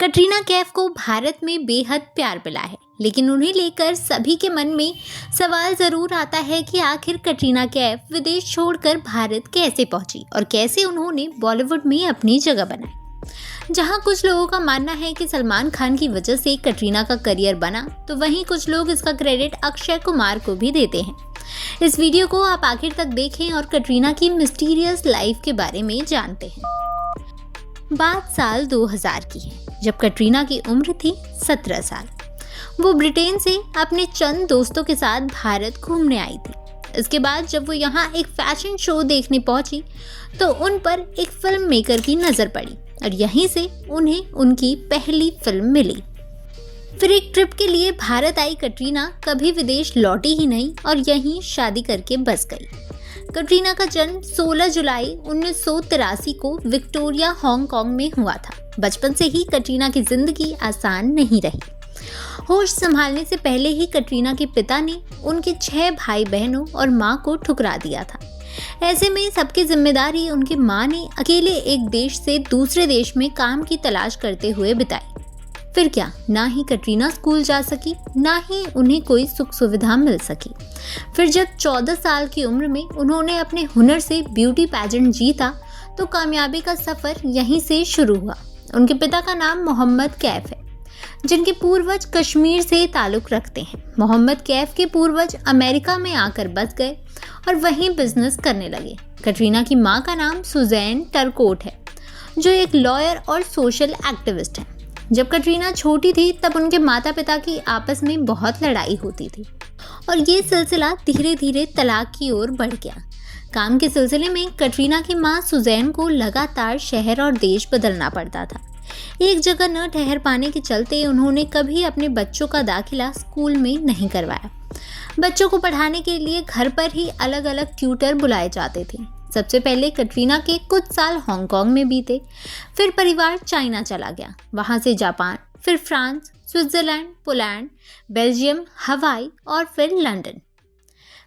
कटरीना कैफ को भारत में बेहद प्यार मिला है, लेकिन उन्हें लेकर सभी के मन में सवाल ज़रूर आता है कि आखिर कटरीना कैफ विदेश छोड़कर भारत कैसे पहुंची और कैसे उन्होंने बॉलीवुड में अपनी जगह बनाई। जहां कुछ लोगों का मानना है कि सलमान खान की वजह से कटरीना का करियर बना, तो वहीं कुछ लोग इसका क्रेडिट अक्षय कुमार को भी देते हैं। इस वीडियो को आप आखिर तक देखें और कटरीना की मिस्टीरियस लाइफ के बारे में जानते हैं। बात साल 2000 की है, जब कटरीना की उम्र थी 17 साल। वो ब्रिटेन से अपने चंद दोस्तों के साथ भारत घूमने आई थी। इसके बाद जब वो यहाँ एक फैशन शो देखने पहुंची, तो उन पर एक फिल्म मेकर की नज़र पड़ी और यहीं से उन्हें उनकी पहली फिल्म मिली। फिर एक ट्रिप के लिए भारत आई कटरीना कभी विदेश लौटी ही नहीं और यहीं शादी करके बस गई। कटरीना का जन्म 16 जुलाई 1983 को विक्टोरिया, हांगकांग में हुआ था। बचपन से ही कटरीना की जिंदगी आसान नहीं रही। होश संभालने से पहले ही कटरीना के पिता ने उनके 6 भाई बहनों और मां को ठुकरा दिया था। ऐसे में सबकी जिम्मेदारी उनकी मां ने अकेले एक देश से दूसरे देश में काम की तलाश करते हुए बिताई। फिर क्या, ना ही कटरीना स्कूल जा सकी, ना ही उन्हें कोई सुख सुविधा मिल सकी। फिर जब 14 साल की उम्र में उन्होंने अपने हुनर से ब्यूटी पैजेंट जीता, तो कामयाबी का सफ़र यहीं से शुरू हुआ। उनके पिता का नाम मोहम्मद कैफ है, जिनके पूर्वज कश्मीर से ताल्लुक़ रखते हैं। मोहम्मद कैफ के पूर्वज अमेरिका में आकर बस गए और वहीं बिजनेस करने लगे। कटरीना की माँ का नाम सुजैन टरकोट है, जो एक लॉयर और सोशल एक्टिविस्ट है। जब कटरीना छोटी थी, तब उनके माता पिता की आपस में बहुत लड़ाई होती थी और ये सिलसिला धीरे धीरे तलाक की ओर बढ़ गया। काम के सिलसिले में कटरीना की मां सुजैन को लगातार शहर और देश बदलना पड़ता था। एक जगह न ठहर पाने के चलते उन्होंने कभी अपने बच्चों का दाखिला स्कूल में नहीं करवाया। बच्चों को पढ़ाने के लिए घर पर ही अलग अलग ट्यूटर बुलाए जाते थे। सबसे पहले कटरीना के कुछ साल हांगकांग में बीते, फिर परिवार चाइना चला गया, वहां से जापान, फिर फ्रांस, स्विट्जरलैंड, पोलैंड, बेल्जियम, हवाई और फिर लंदन।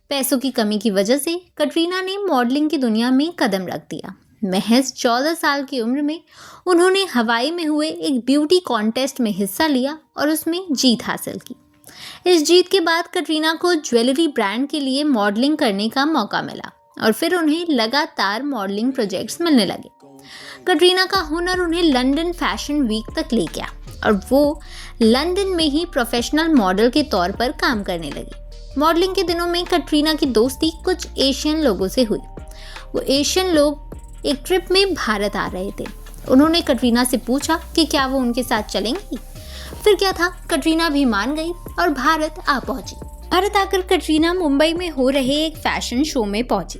पैसों की कमी की वजह से कटरीना ने मॉडलिंग की दुनिया में कदम रख दिया। महज 14 साल की उम्र में उन्होंने हवाई में हुए एक ब्यूटी कॉन्टेस्ट में हिस्सा लिया और उसमें जीत हासिल की। इस जीत के बाद कटरीना को ज्वेलरी ब्रांड के लिए मॉडलिंग करने का मौका मिला और फिर उन्हें लगातार मॉडलिंग प्रोजेक्ट्स मिलने लगे। कटरीना का हुनर उन्हें लंदन फैशन वीक तक ले गया और वो लंदन में ही प्रोफेशनल मॉडल के तौर पर काम करने लगी। मॉडलिंग के दिनों में कटरीना की दोस्ती कुछ एशियन लोगों से हुई। वो एशियन लोग एक ट्रिप में भारत आ रहे थे। उन्होंने कटरीना से पूछा कि क्या वो उनके साथ चलेंगी। फिर क्या था, कटरीना भी मान गई और भारत आ पहुंची। भारत आकर कटरीना मुंबई में हो रहे एक फैशन शो में पहुंची।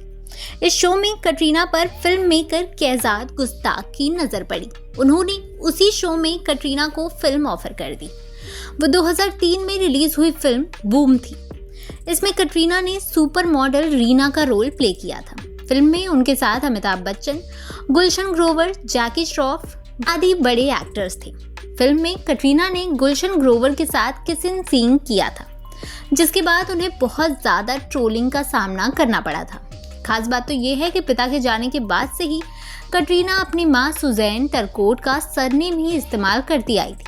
इस शो में कटरीना पर फिल्म मेकर कैजाद गुस्ताख की नजर पड़ी। उन्होंने उसी शो में कटरीना को फिल्म ऑफर कर दी। वो 2003 में रिलीज हुई फिल्म बूम थी। इसमें कटरीना ने सुपर मॉडल रीना का रोल प्ले किया था। फिल्म में उनके साथ अमिताभ बच्चन, गुलशन ग्रोवर, जैकी श्रॉफ आदि बड़े एक्टर्स थे। फिल्म में कटरीना ने गुलशन ग्रोवर के साथ किसिंग सीन किया था, जिसके बाद उन्हें बहुत ज़्यादा ट्रोलिंग का सामना करना पड़ा था। खास बात तो ये है कि पिता के जाने के बाद से ही कटरीना अपनी मां सुजैन टरकोट का सरनेम ही इस्तेमाल करती आई थी,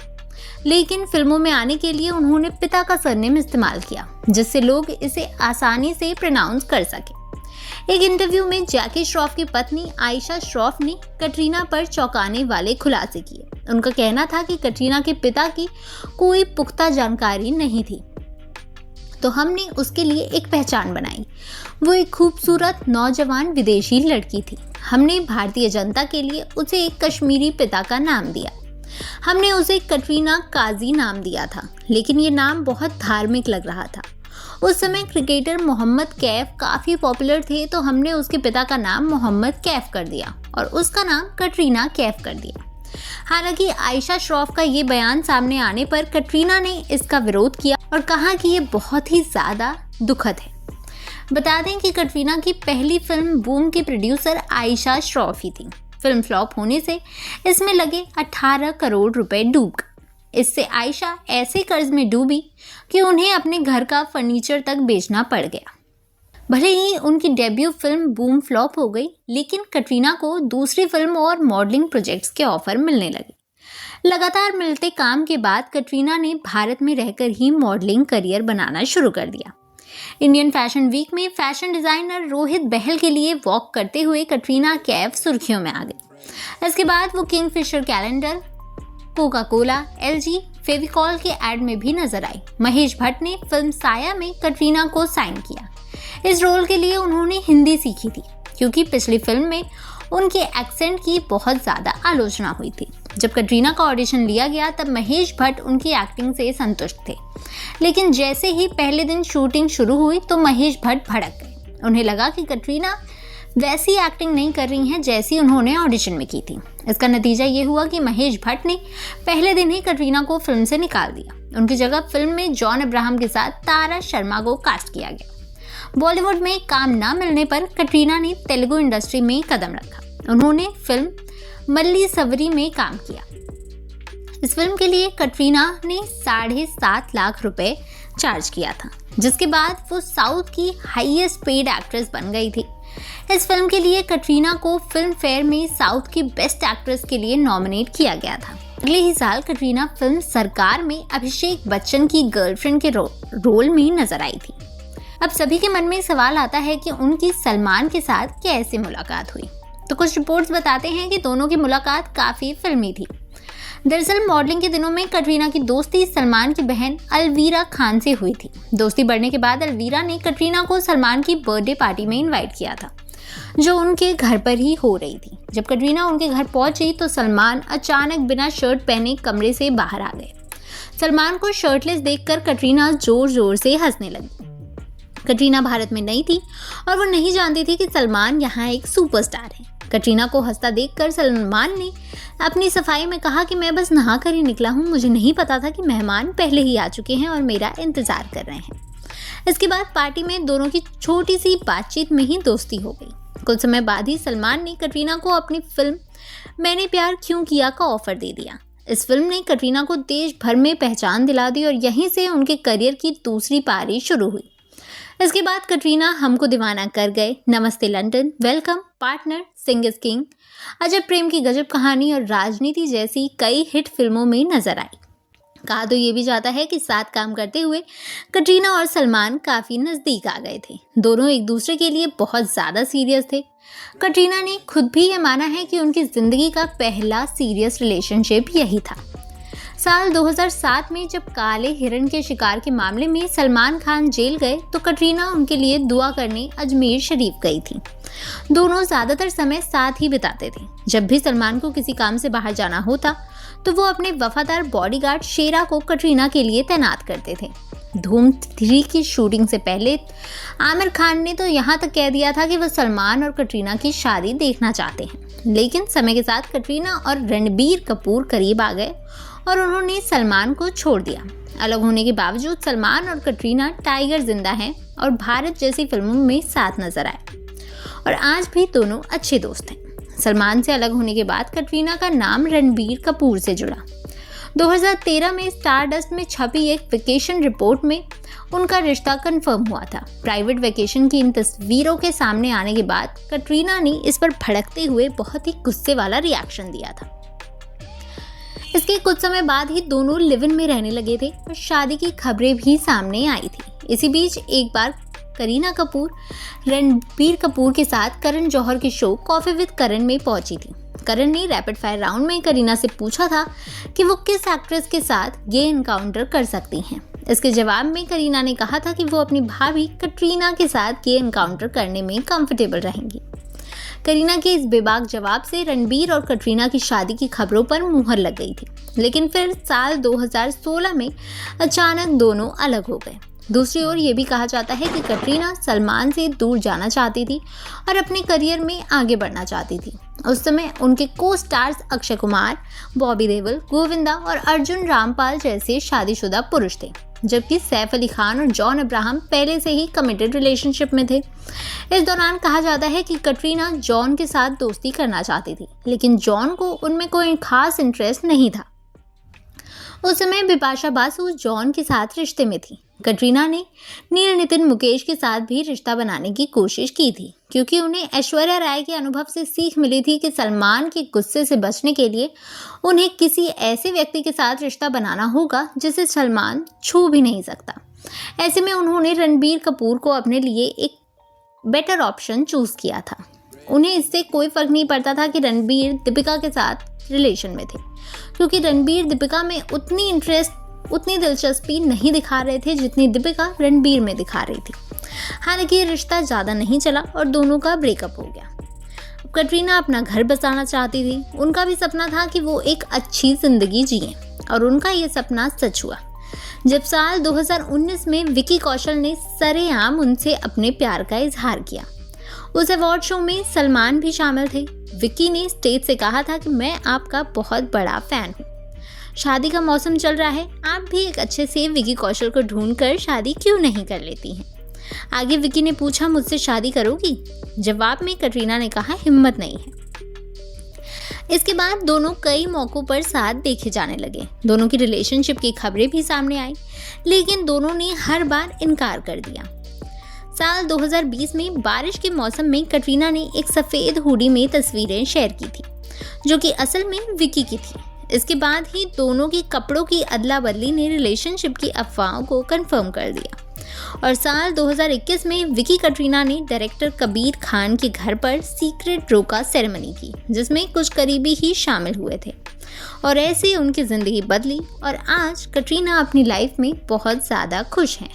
लेकिन फिल्मों में आने के लिए उन्होंने पिता का सरनेम इस्तेमाल किया, जिससे लोग इसे आसानी से प्रोनाउंस कर सके। एक इंटरव्यू में जैकी श्रॉफ की पत्नी आयशा श्रॉफ ने कटरीना पर चौंकाने वाले खुलासे किए। उनका कहना था कि कटरीना के पिता की कोई पुख्ता जानकारी नहीं थी, तो हमने उसके लिए एक पहचान बनाई। वो एक खूबसूरत नौजवान विदेशी लड़की थी। हमने भारतीय जनता के लिए उसे एक कश्मीरी पिता का नाम दिया। हमने उसे कटरीना काजी नाम दिया था, लेकिन ये नाम बहुत धार्मिक लग रहा था। उस समय क्रिकेटर मोहम्मद कैफ काफ़ी पॉपुलर थे, तो हमने उसके पिता का नाम मोहम्मद कैफ कर दिया और उसका नाम कटरीना कैफ कर दिया। हालांकि आयशा श्रॉफ का ये बयान सामने आने पर कटरीना ने इसका विरोध किया और कहा कि ये बहुत ही ज़्यादा दुखद है। बता दें कि कटरीना की पहली फिल्म बूम की प्रोड्यूसर आयशा श्रॉफ ही थी। फिल्म फ्लॉप होने से इसमें लगे 18 करोड़ रुपए डूब गए। इससे आयशा ऐसे कर्ज में डूबी कि उन्हें अपने घर का फर्नीचर तक बेचना पड़ गया। भले ही उनकी डेब्यू फिल्म बूम फ्लॉप हो गई, लेकिन कटरीना को दूसरी फिल्म और मॉडलिंग प्रोजेक्ट्स के ऑफर मिलने लगे। लगातार मिलते काम के बाद कटरीना ने भारत में रहकर ही मॉडलिंग करियर बनाना शुरू कर दिया। इंडियन फैशन वीक में फैशन डिजाइनर रोहित बहल के लिए वॉक करते हुए कटरीना कैफ सुर्खियों में आ गई। इसके बाद वो Kingfisher calendar, Coca Cola, LG, Fevicol के एड में भी नजर आई। महेश भट्ट ने फिल्म साया में कटरीना को साइन किया। इस रोल के लिए उन्होंने हिंदी सीखी थी क्योंकि पिछली फिल्म में उनके एक्सेंट की बहुत ज़्यादा आलोचना हुई थी। जब कटरीना का ऑडिशन लिया गया तब महेश भट्ट उनकी एक्टिंग से संतुष्ट थे, लेकिन जैसे ही पहले दिन शूटिंग शुरू हुई तो महेश भट्ट भड़क गए। उन्हें लगा कि कटरीना वैसी एक्टिंग नहीं कर रही हैं जैसी उन्होंने ऑडिशन में की थी। इसका नतीजा ये हुआ कि महेश भट्ट ने पहले दिन ही कटरीना को फिल्म से निकाल दिया। उनकी जगह फिल्म में जॉन अब्राहम के साथ तारा शर्मा को कास्ट किया गया। बॉलीवुड में काम न मिलने पर कटरीना ने तेलुगु इंडस्ट्री में कदम रखा। उन्होंने फिल्म मल्ली सवरी में काम किया। इस फिल्म के लिए कटरीना ने 7.5 लाख रुपए चार्ज किया था, जिसके बाद वो साउथ की हाईएस्ट पेड एक्ट्रेस बन गई थी। इस फिल्म के लिए कटरीना को फिल्म फेयर में साउथ की बेस्ट एक्ट्रेस के लिए नॉमिनेट किया गया था। अगले ही साल कटरीना फिल्म सरकार में अभिषेक बच्चन की गर्लफ्रेंड के रोल में नजर आई थी। अब सभी के मन में सवाल आता है कि उनकी सलमान के साथ कैसे मुलाकात हुई। तो कुछ रिपोर्ट्स बताते हैं कि दोनों की मुलाकात काफी फिल्मी थी। दरअसल मॉडलिंग के दिनों में कटरीना की दोस्ती सलमान की बहन अलवीरा खान से हुई थी। दोस्ती बढ़ने के बाद अलवीरा ने कटरीना को सलमान की बर्थडे पार्टी में इनवाइट किया था, जो उनके घर पर ही हो रही थी। जब कटरीना उनके घर पहुंची तो सलमान अचानक बिना शर्ट पहने कमरे से बाहर आ गए। सलमान को शर्टलेस देखकर कटरीना जोर जोर से हंसने लगी। कटरीना भारत में नई थी और वो नहीं जानती थी कि सलमान यहाँ एक सुपरस्टार है। कटरीना को हंसता देखकर सलमान ने अपनी सफाई में कहा कि मैं बस नहा कर ही निकला हूँ, मुझे नहीं पता था कि मेहमान पहले ही आ चुके हैं और मेरा इंतजार कर रहे हैं। इसके बाद पार्टी में दोनों की छोटी सी बातचीत में ही दोस्ती हो गई। कुछ समय बाद ही सलमान ने कटरीना को अपनी फिल्म मैंने प्यार क्यों किया का ऑफर दे दिया। इस फिल्म ने कटरीना को देश भर में पहचान दिला दी और यहीं से उनके करियर की दूसरी पारी शुरू हुई। इसके बाद कटरीना हमको दीवाना कर गए, Namaste London, welcome, partner, Singh is king, Ajab Prem की गजब कहानी और राजनीति जैसी कई हिट फिल्मों में नजर आई। कहा तो ये भी जाता है कि साथ काम करते हुए कटरीना और सलमान काफी नजदीक आ गए थे। दोनों एक दूसरे के लिए बहुत ज्यादा सीरियस थे। कटरीना ने खुद भी ये माना है कि उनकी जिंदगी का पहला सीरियस रिलेशनशिप यही था। साल 2007 में जब काले हिरण के शिकार के मामले में सलमान खान जेल गए तो कटरीना उनके लिए दुआ करने अजमेर शरीफ गई थी। दोनों ज्यादातर समय साथ ही बिताते थे। जब भी सलमान को किसी काम से बाहर जाना होता तो वो अपने वफादार बॉडीगार्ड शेरा को कटरीना के लिए तैनात करते थे। धूम 3 की शूटिंग से पहले आमिर खान ने तो यहाँ तक कह दिया था कि वो सलमान और कटरीना की शादी देखना चाहते हैं, लेकिन समय के साथ कटरीना और रणबीर कपूर करीब आ गए और उन्होंने सलमान को छोड़ दिया। अलग होने के बावजूद सलमान और कटरीना टाइगर जिंदा हैं और भारत जैसी फिल्मों में साथ नजर आए और आज भी दोनों अच्छे दोस्त हैं। सलमान से अलग होने के बाद कटरीना का नाम रणबीर कपूर से जुड़ा। 2013 में स्टारडस्ट में छपी एक वेकेशन रिपोर्ट में उनका रिश्ता कंफर्म हुआ था। प्राइवेट वेकेशन की इन तस्वीरों के सामने आने के बाद कटरीना ने इस पर भड़कते हुए बहुत ही गुस्से वाला रिएक्शन दिया था। इसके कुछ समय बाद ही दोनों लिव इन में रहने लगे थे और शादी की खबरें भी सामने आई थी। इसी बीच एक बार करीना कपूर रणबीर कपूर के साथ करण जौहर के शो कॉफी विद करण में पहुंची थी। करण ने रैपिड फायर राउंड में करीना से पूछा था कि वो किस एक्ट्रेस के साथ गे एनकाउंटर कर सकती हैं। इसके जवाब में करीना ने कहा था कि वो अपनी भाभी कटरीना के साथ गे एनकाउंटर करने में कंफर्टेबल रहेंगी। करीना के इस बेबाक जवाब से रणबीर और कटरीना की शादी की खबरों पर मुहर लग गई थी, लेकिन फिर साल 2016 में अचानक दोनों अलग हो गए। दूसरी ओर ये भी कहा जाता है कि कटरीना सलमान से दूर जाना चाहती थी और अपने करियर में आगे बढ़ना चाहती थी। उस समय उनके को स्टार्स अक्षय कुमार, बॉबी देओल, गोविंदा और अर्जुन रामपाल जैसे शादीशुदा पुरुष थे, जबकि सैफ अली खान और जॉन अब्राहम पहले से ही कमिटेड रिलेशनशिप में थे। इस दौरान कहा जाता है कि कटरीना जॉन के साथ दोस्ती करना चाहती थी, लेकिन जॉन को उनमें कोई खास इंटरेस्ट नहीं था। उस समय बिपाशा बासु जॉन के साथ रिश्ते में थी। कटरीना ने नील नितिन मुकेश के साथ भी रिश्ता बनाने की कोशिश की थी, क्योंकि उन्हें ऐश्वर्या राय के अनुभव से सीख मिली थी कि सलमान के गुस्से से बचने के लिए उन्हें किसी ऐसे व्यक्ति के साथ रिश्ता बनाना होगा जिसे सलमान छू भी नहीं सकता। ऐसे में उन्होंने रणबीर कपूर को अपने लिए एक बेटर ऑप्शन चूज किया था। उन्हें इससे कोई फर्क नहीं पड़ता था कि रणबीर दीपिका के साथ रिलेशन में थे, क्योंकि रणबीर दीपिका में उतनी दिलचस्पी नहीं दिखा रहे थे जितनी दीपिका रणबीर में दिखा रही थी। हालांकि ये रिश्ता ज़्यादा नहीं चला और दोनों का ब्रेकअप हो गया। कटरीना अपना घर बसाना चाहती थी। उनका भी सपना था कि वो एक अच्छी ज़िंदगी जिए और उनका ये सपना सच हुआ जब साल 2019 में विकी कौशल ने सरेआम उनसे अपने प्यार का इजहार किया। उस अवार्ड शो में सलमान भी शामिल थे। विकी ने स्टेज से कहा था कि मैं आपका बहुत बड़ा फैन हूँ। शादी का मौसम चल रहा है, आप भी एक अच्छे से विकी कौशल को ढूंढकर शादी क्यों नहीं कर लेती हैं। आगे विकी ने पूछा, मुझसे शादी करोगी? जवाब में कटरीना ने कहा, हिम्मत नहीं है। इसके बाद दोनों कई मौकों पर साथ देखे जाने लगे। दोनों की रिलेशनशिप की खबरें भी सामने आई, लेकिन दोनों ने हर बार इनकार कर दिया। साल 2020 में बारिश के मौसम में कटरीना ने एक सफ़ेद हुडी में तस्वीरें शेयर की थी, जो कि असल में विकी की थी। इसके बाद ही दोनों की कपड़ों की अदला बदली ने रिलेशनशिप की अफवाहों को कंफर्म कर दिया और साल 2021 में विकी कटरीना ने डायरेक्टर कबीर खान के घर पर सीक्रेट रोका सेरेमनी की, जिसमें कुछ करीबी ही शामिल हुए थे और ऐसे उनकी ज़िंदगी बदली और आज कटरीना अपनी लाइफ में बहुत ज़्यादा खुश हैं।